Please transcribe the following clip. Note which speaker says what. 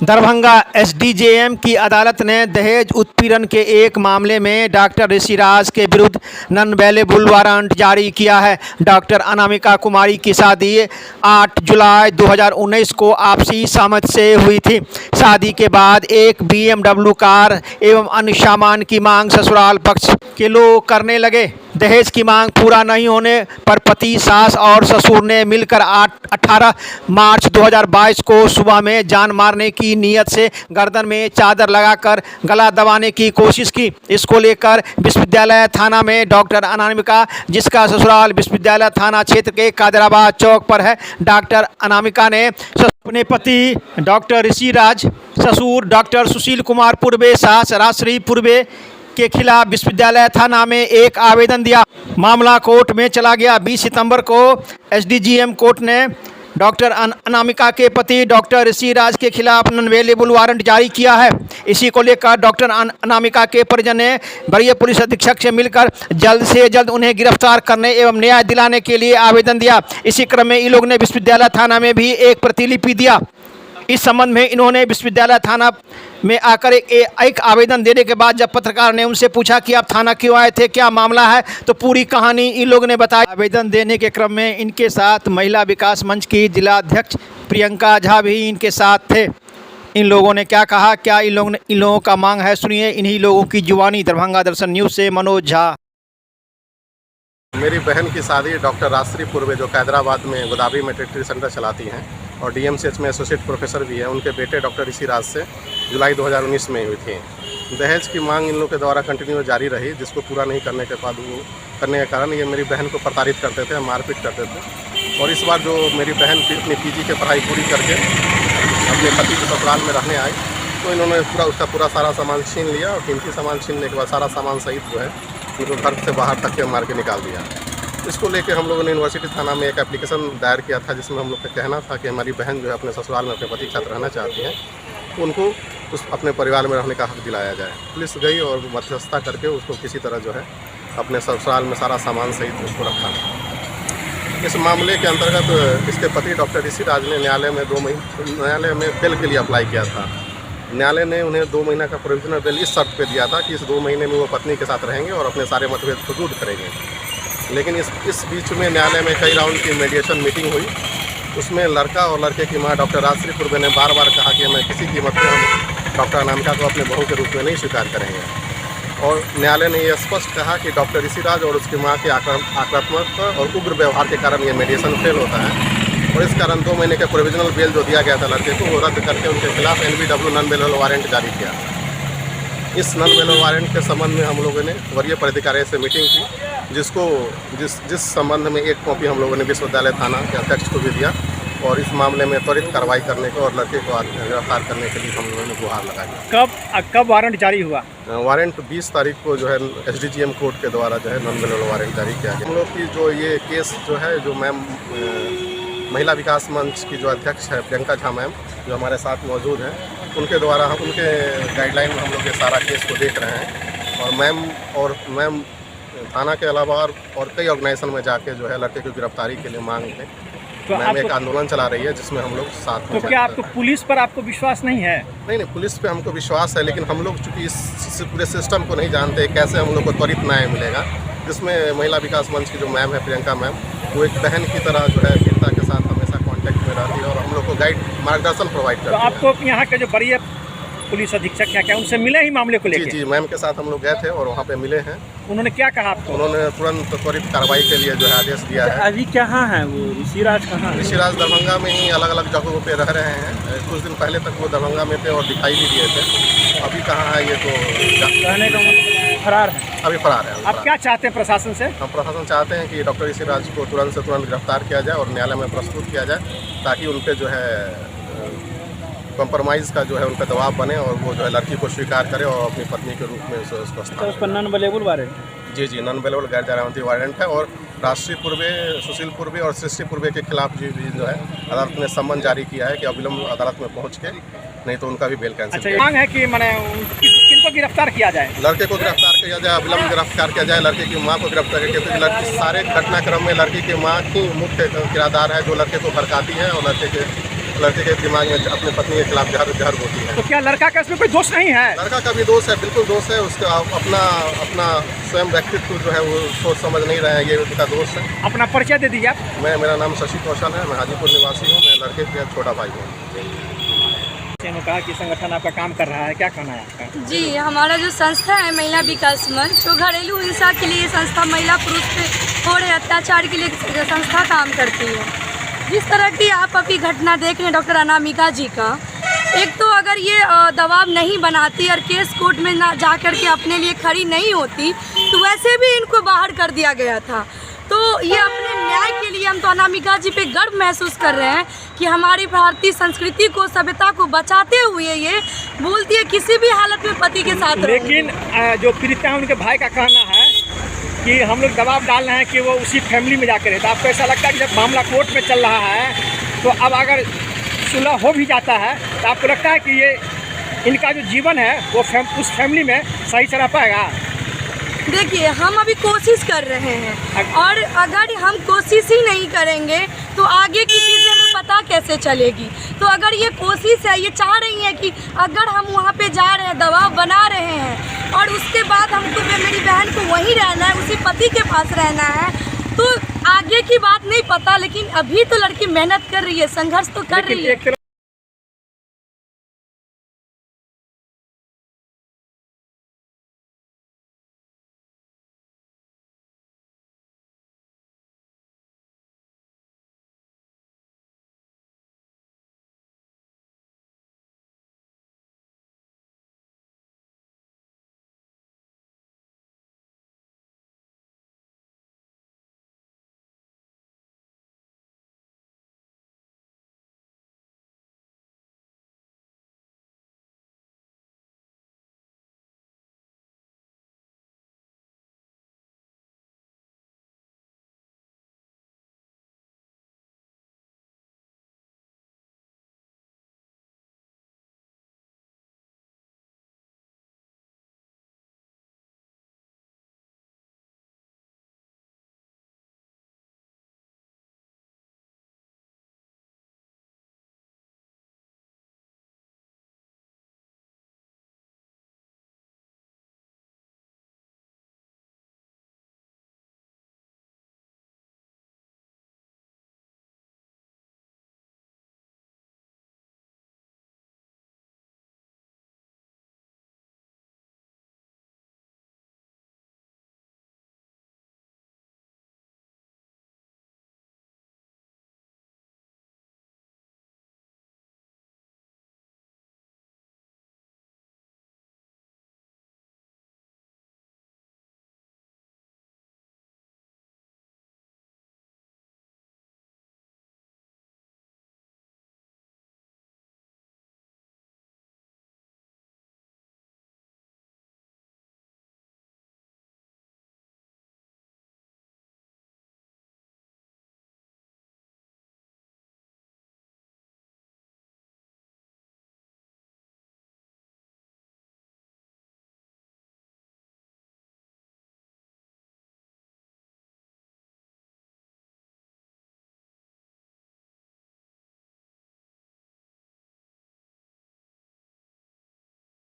Speaker 1: Darbhanga SDJM की अदालत ने दहेज उत्पीड़न के एक मामले में डॉक्टर ऋषिराज के विरुद्ध नॉन अवेलेबल वारंट जारी किया है। डॉक्टर अनामिका कुमारी की शादी 8 जुलाई 2019 को आपसी सहमति से हुई थी। शादी के बाद एक बीएमडब्ल्यू कार एवं अन्य सामान की मांग ससुराल पक्ष के लोग करने लगे। दहेज की मांग पूरा नहीं होने पर पति, सास और ससुर ने मिलकर 18 मार्च 2022 को सुबह में जान मारने की नीयत से गर्दन में चादर लगाकर गला दबाने की कोशिश की। इसको लेकर विश्वविद्यालय थाना में डॉक्टर अनामिका, जिसका ससुराल विश्वविद्यालय थाना क्षेत्र के कादराबाद चौक पर है, डॉक्टर अनामिका ने अपने पति डॉक्टर ऋषिराज, ससुर डॉक्टर सुशील कुमार पूर्वे, सास राजश्री पूर्वे के खिलाफ विश्वविद्यालय थाना में एक आवेदन दिया। मामला कोर्ट में चला गया। 20 सितंबर को एसडीजीएम कोर्ट ने डॉक्टर अनामिका के पति डॉक्टर ऋषिराज के खिलाफ नॉन अवेलेबल वारंट जारी किया है। इसी को लेकर डॉक्टर अनामिका के परिजन ने वरीय पुलिस अधीक्षक से मिलकर जल्द से जल्द उन्हें गिरफ्तार करने एवं न्याय दिलाने के लिए आवेदन दिया। इसी क्रम में इन लोगों ने विश्वविद्यालय थाना में भी एक प्रतिलिपि दिया। इस संबंध में इन्होंने विश्वविद्यालय थाना में आकर एक आवेदन देने के बाद जब पत्रकार ने उनसे पूछा कि आप थाना क्यों आए थे, क्या मामला है, तो पूरी कहानी इन लोगों ने बताई। आवेदन देने के क्रम में इनके साथ महिला विकास मंच की जिलाध्यक्ष प्रियंका झा भी इनके साथ थे। इन लोगों ने क्या कहा, क्या इन लोगों का मांग है, सुनिए इन्हीं लोगों की जुबानी। दरभंगा दर्शन न्यूज़ से मनोज झा।
Speaker 2: मेरी बहन की शादी डॉक्टर राजश्री पूर्वे, जो हैदराबाद में गोदावरी मेट्रिक सेंटर चलाती हैं और डीएमसीएच में एसोसिएट प्रोफेसर भी है, उनके बेटे डॉक्टर ऋषिराज से जुलाई 2019 में हुई थी। दहेज की मांग इन लोगों के द्वारा कंटिन्यू जारी रही, जिसको पूरा नहीं करने के कारण ये मेरी बहन को प्रताड़ित करते थे, मारपीट करते थे। और इस बार जो मेरी बहन अपनी पीजी की पढ़ाई पूरी करके अपने पति के ससुराल में रहने आई, तो इन्होंने उसका पूरा सारा सामान छीन लिया और कीमती सामान छीनने के बाद सारा सामान सहित जो है उनको घर से बाहर तक के मार के निकाल दिया। इसको लेके हम लोगों ने यूनिवर्सिटी थाना में एक एप्लीकेशन दायर किया था, जिसमें हम लोग का कहना था कि हमारी बहन जो है अपने ससुराल में अपने पति के साथ रहना चाहती हैं, तो उनको अपने परिवार में रहने का हक दिलाया जाए। पुलिस गई और मध्यस्थता करके उसको किसी तरह जो है अपने ससुराल में सारा सामान सहित उसको रखा। इस मामले के अंतर्गत इसके पति डॉक्टर ऋषिराज ने न्यायालय में बेल के लिए अप्लाई किया था। न्यायालय ने उन्हें 2 महीना का प्रोविजनल बेल इस शर्त पे दिया था कि इस 2 महीने में वो पत्नी के साथ रहेंगे और अपने सारे मतभेद को दूर करेंगे। लेकिन इस बीच में न्यायालय में कई राउंड की मीडिएशन मीटिंग हुई। उसमें लड़का और लड़के की मां डॉक्टर राजश्री पूर्वे ने बार बार कहा कि मैं किसी कीमत पर हम डॉक्टर अनामिका को अपने बहू के रूप में नहीं स्वीकार करेंगे। और न्यायालय ने यह स्पष्ट कहा कि डॉक्टर ऋषिराज और उसकी मां के आक्रामक और उग्र व्यवहार के कारण ये मीडिएशन फेल होता है और इस कारण 2 महीने के प्रोविजनल बेल जो दिया गया था लड़के को, वो रद्द करके उनके खिलाफ एनबीडब्ल्यू नॉन अवेलेबल वारंट जारी किया। इस नॉन अवेलेबल वारंट के संबंध में हम लोगों ने वरीय पदाधिकारी से मीटिंग की, जिस संबंध में एक कॉपी हम लोगों ने विश्वविद्यालय थाना के अध्यक्ष को भी दिया और इस मामले में त्वरित कार्रवाई करने को और लड़के को गिरफ्तार करने के लिए हम लोगों ने गुहार लगाई।
Speaker 1: कब वारंट जारी हुआ?
Speaker 2: वारंट 20 तारीख को जो है एसडीजीएम कोर्ट के द्वारा जो है नॉन अवेलेबल वारंट जारी किया गया। हम लोग की जो ये केस जो है, जो मैम महिला विकास मंच की जो अध्यक्ष है प्रियंका झा मैम, जो हमारे साथ मौजूद हैं, उनके द्वारा हम उनके गाइडलाइन में हम लोग ये सारा केस को देख रहे हैं। और मैम थाना के अलावा और कई ऑर्गेनाइजेशन में जाके जो है लड़के की गिरफ्तारी के लिए मांग थे। तो मैम एक आंदोलन चला रही है जिसमें हम लोग साथ में।
Speaker 1: तो क्या आपको पुलिस पर आपको विश्वास नहीं है?
Speaker 2: नहीं, पुलिस पे हमको विश्वास है, लेकिन हम लोग चूँकि इस पूरे सिस्टम को नहीं जानते कैसे हम लोग को त्वरित न्याय मिलेगा, जिसमें महिला विकास मंच की जो मैम है प्रियंका मैम, वो एक बहन की तरह जो है वीरता के साथ हमेशा कांटेक्ट में रहती है और हम लोग को मार्गदर्शन प्रोवाइड करती है।
Speaker 1: तो आपको यहाँ के जो वरीय पुलिस अधीक्षक क्या उनसे मिले ही मामले को लेकर?
Speaker 2: जी, मैम के साथ हम लोग गए थे और वहाँ पे मिले हैं।
Speaker 1: उन्होंने क्या कहा आपको?
Speaker 2: उन्होंने तुरंत त्वरित कार्रवाई के लिए जो है आदेश दिया है।
Speaker 3: अभी कहाँ है वो ऋषिराज? कहाँ?
Speaker 2: ऋषिराज दरभंगा में ही अलग अलग जगहों पे रह रहे हैं। कुछ दिन पहले तक वो दरभंगा में थे और दिखाई भी दिए थे। अभी कहाँ है ये तो
Speaker 3: कहने का मतलब फरार है।
Speaker 2: अभी फरार है।
Speaker 1: आप क्या चाहते हैं प्रशासन से?
Speaker 2: हम प्रशासन चाहते हैं कि डॉक्टर ऋषिराज को तुरंत से तुरंत गिरफ्तार किया जाए और न्यायालय में प्रस्तुत किया जाए, ताकि उन पर जो है कॉम्प्रोमाइज़ का जो है उन पर दबाव बने और वो जो है लड़की को स्वीकार करे और अपनी पत्नी के रूप में उसको
Speaker 3: उस पर नॉन अवेलेबल वारंट?
Speaker 2: जी, नॉन अवेलेबल गैर जमानती वारंट है। और राजश्री पूर्वे, सुशील पूर्वे और सृष्टि पूर्वे के खिलाफ जो है अदालत ने सम्मन जारी किया है कि अविलंब अदालत में पहुँच के, नहीं तो उनका भी बेल कैंसिल।
Speaker 1: अच्छा, मांग है कि मैंने किनको गिरफ्तार किया जाए?
Speaker 2: लड़के को गिरफ्तार किया जाए, अविलंब गिरफ्तार किया जाए। लड़के की माँ को गिरफ्तार किया, क्योंकि लड़की सारे घटनाक्रम में लड़की की माँ ही मुख्य किरदार है, जो लड़के को भड़काती है और लड़के के लड़के के दिमाग में अपने पत्नी के खिलाफ जहर बोती है।
Speaker 3: तो क्या लड़का का इसमें कोई दोष नहीं है?
Speaker 2: लड़का का भी दोष है, बिल्कुल दोष है। उसका अपना स्वयं व्यक्तित्व जो है वो सोच समझ नहीं रहे हैं, ये उनका दोष है।
Speaker 3: अपना परिचय दे दीजिए आप।
Speaker 2: मेरा नाम शशि कौशल है, मैं हाजीपुर निवासी हूँ, मैं लड़के का छोटा भाई हूँ।
Speaker 3: उन्होंने कहा कि संगठन आपका काम कर रहा है, क्या कहना है आपका?
Speaker 4: जी, हमारा जो संस्था है महिला विकास मंच, जो घरेलू हिंसा के लिए संस्था महिला पुरुष पे हो रहे अत्याचार के लिए संस्था काम करती है। जिस तरह की आप अभी घटना देख रहे हैं डॉक्टर अनामिका जी का, एक तो अगर ये दबाव नहीं बनाती और केस कोर्ट में ना जा कर के अपने लिए खड़ी नहीं होती तो वैसे भी इनको बाहर कर दिया गया था। तो ये अपने न्याय के लिए हम तो अनामिका जी पे गर्व महसूस कर रहे हैं कि हमारी भारतीय संस्कृति को, सभ्यता को बचाते हुए ये बोलती है किसी भी हालत में पति के साथ रहूंगी।
Speaker 3: लेकिन जो पीड़िता है उनके भाई का कहना है कि हम लोग दबाव डाल रहे हैं कि वो उसी फैमिली में जाकर रहे। तो आपको ऐसा लगता है कि जब मामला कोर्ट में चल रहा है तो अब अगर सुलह हो भी जाता है तो आपको लगता है कि ये इनका जो जीवन है वो उस फैमिली में सही से रह पाएगा?
Speaker 4: देखिए, हम अभी कोशिश कर रहे हैं और अगर हम कोशिश ही नहीं करेंगे तो आगे की चीज़ें हमें पता कैसे चलेगी। तो अगर ये कोशिश है, ये चाह रही है कि अगर हम वहाँ पे जा रहे हैं, दबाव बना रहे हैं और उसके बाद हमको मेरी बहन को वहीं रहना है, उसी पति के पास रहना है, तो आगे की बात नहीं पता। लेकिन अभी तो लड़की मेहनत कर रही है, संघर्ष तो कर रही है।